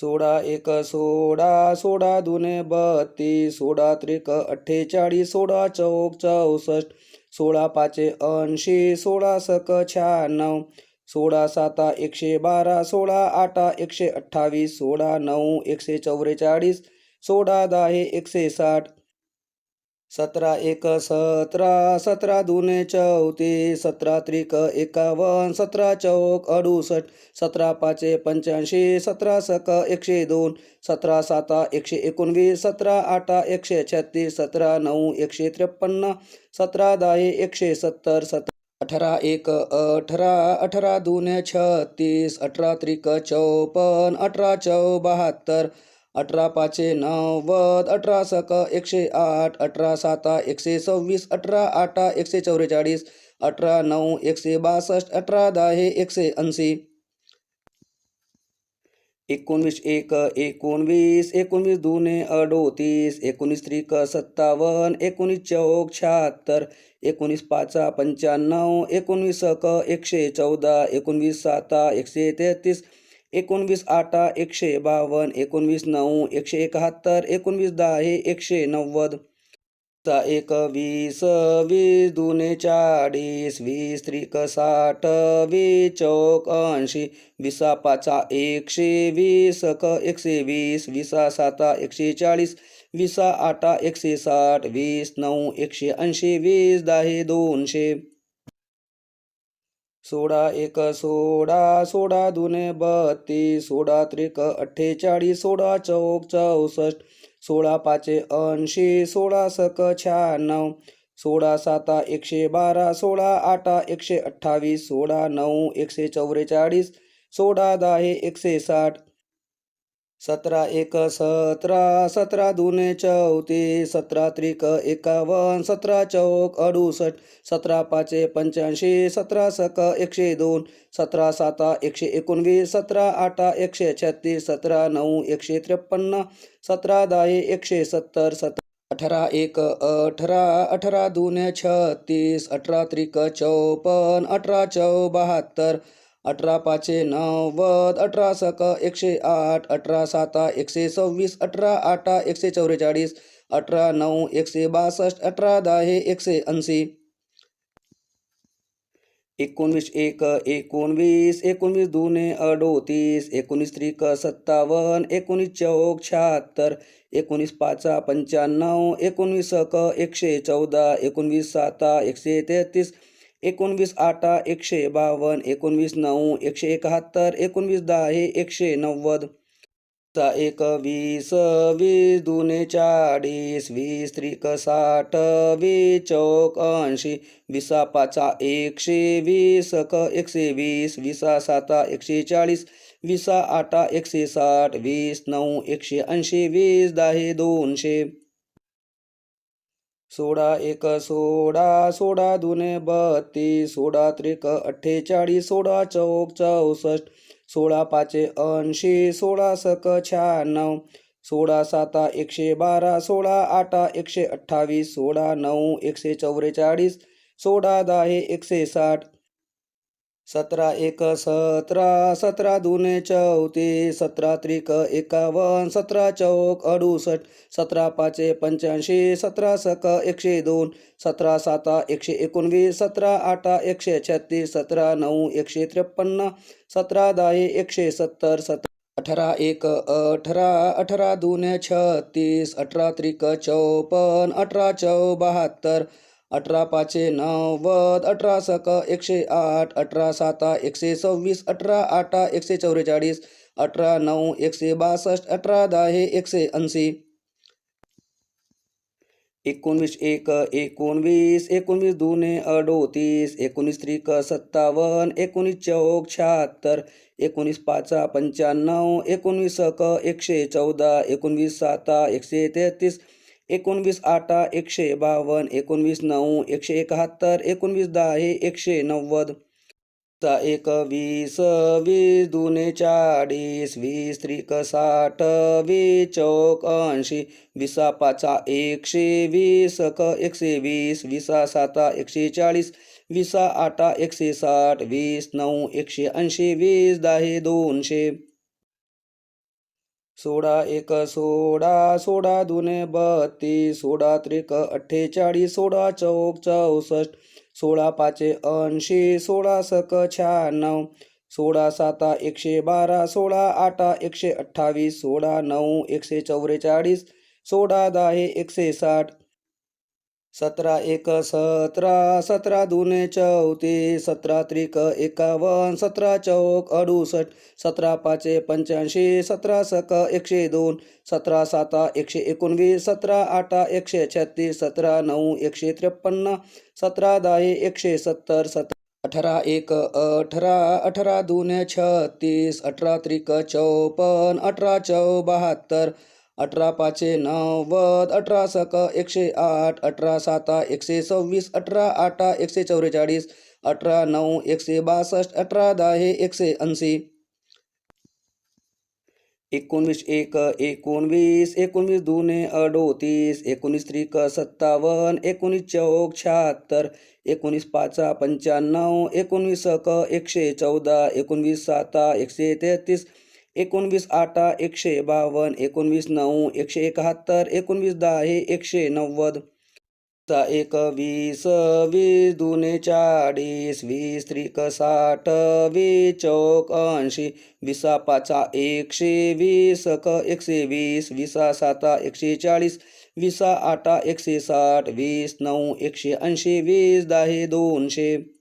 सोळा एक सोळा, सोळा दुने 32, सोळा त्रिक 48, सोळा चौक 64, सोळा पाचे 80, सोळा सक 96, सोळा साता 112, सोळा आठा 128, सोळा 9 144, सोळा दहा 160, 17 एक 17, 17 दुने 34, 17 त्रिक 51, 17 चौक 68, 17 पाचे 85, 17 सक 102, 17 साता 119, 17 आठा 136, 17 9 153, 17 दहा 170, 18 एक 18, 18 दुने 36, 18 त्रिक 54, 18 चौ 72, 18 पाचे 90, 18 सक 108, 18 साता 126, 18 आठा 144, 18 9 162, 18 दहा 180, 19 एक 19, 19 दुने 38, 19 त्रिक 57, 19 चौक 76, 19 पाचा 95, 19 सक 114, 19 साता 133, 19 आठा 152, 19 9 171, 19 दहा 190, एक 20, 20 दुने 40, 20 त्रिक 60, 20 चौक 80, 20 पाचा 100, 20 सक 120, 20 साता 140, 20 आठा 160, 20 9 180, 20 दहा 200, 16 एक 16, 16 दुने 32, 16 त्रिक 48, 16 चौक 64, 16 पाचे 80, 16 सक 96, 16 साता 112, 16 आठा 128, 16 9 144, 16 दहा 160, 17 एक 17, 17 दुने 34, 17 त्रिक 51, 17 चौक 68, 17 पाचे 85, 17 सक 102, 17 साता 119, 17 आठा 136, 17 9 153, 17 दहा 170, 18 एक 18, 18 दुने 36, 18 त्रिक 54, 18 चौ 72, 18 पाचे 90, 18 सक 108, 18 साता 126, 18 आठा 144, 18 9 162, 18 दहा 180, 19 एक 19, 19 दुने 38, 19 त्रिक 57, 19 चौक 76, 19 पाचा 95, 19 सक 114, 19 साता 133, 19 आठा 152, 19 9 171, 19 दहा 190, एक 20, 20 दुने 40, 20 त्रिक 60, 20 चौक 80, 20 पाचा 100, 20 सक 120, 20 साता 140, 20 आठा 160, 20 9 180, 20 दहा 200, 16 एक 16, 16 दुने 32, 16 त्रिक 48, 16 चौक 64, 16 पाचे 80, 16 सक 96, 16 साता 112, 16 आठा 128, 16 9 144, 16 दहा 160, 17 एक 17, 17 दुने 34, 17 त्रिक 51, 17 चौक 68, 17 पाचे 85, 17 सक 102, 17 साता 119, 17 आठा 136, 17 9 153, 17 दहा 170, 18 एक 18, 18 दुने 36, 18 त्रिक 54, 18 चौ 72, 18 पाचे 90, 18 सक 108, 18 साता 126, 18 आठा 144, 18 9 162, 18 दहा 180, 19 एक 19, 19 दुने 38, 19 त्रिक 57, 19 चौक 76, 19 पाचा 95, 19 सक 114, 19 साता 133, 19 आठा 152, 19 9 171, 19 दहा 190, एक 20, 20 दुने 40, 20 त्रिक 60, 20 चौक 80, 20 पाचा 100, 20 सक 120, 20 साता 140, 20 आठा 160, 20 9 180, 20 दहा 200, सोळा एक सोळा, सोळा दुने 32, सोळा त्रिक 48, सोळा चौक 64, सोळा पाचे 80, सोळा सक 96, सोळा साता 112, सोळा आठा 128, सोळा 9 144, सोळा दहा 160, 17 एक 17, 17 दुने 34, 17 त्रिक 51, 17 चौक 68, 17 पाचे 85, 17 सक 102, 17 साता 119, 17 आठा 136, 17 9 153, 17 दहा 170, 18 एक 18, 18 दुने 36, 18 त्रिक 54, 18 चौ 72, 18 पाचे 90, 18 सक 108, 18 साता 126, 18 आठा 144, 18 9 162, 18 दहा 180, 19 एक 19, 19 दुने 38, 19 त्रिक 57, 19 चौक 76, 19 पाचा 95, 19 सक 114, 19 साता 133, 19 आठा 152, 19 9 171, 19 दहा 190, एक 20, 20 दुने 40, 20 त्रिक 60, 20 चौक 80, 20 पाचा 100, 20 सक 120, 20 साता 140, 20 आठा 160, 20 9 180, 20 दहा 200.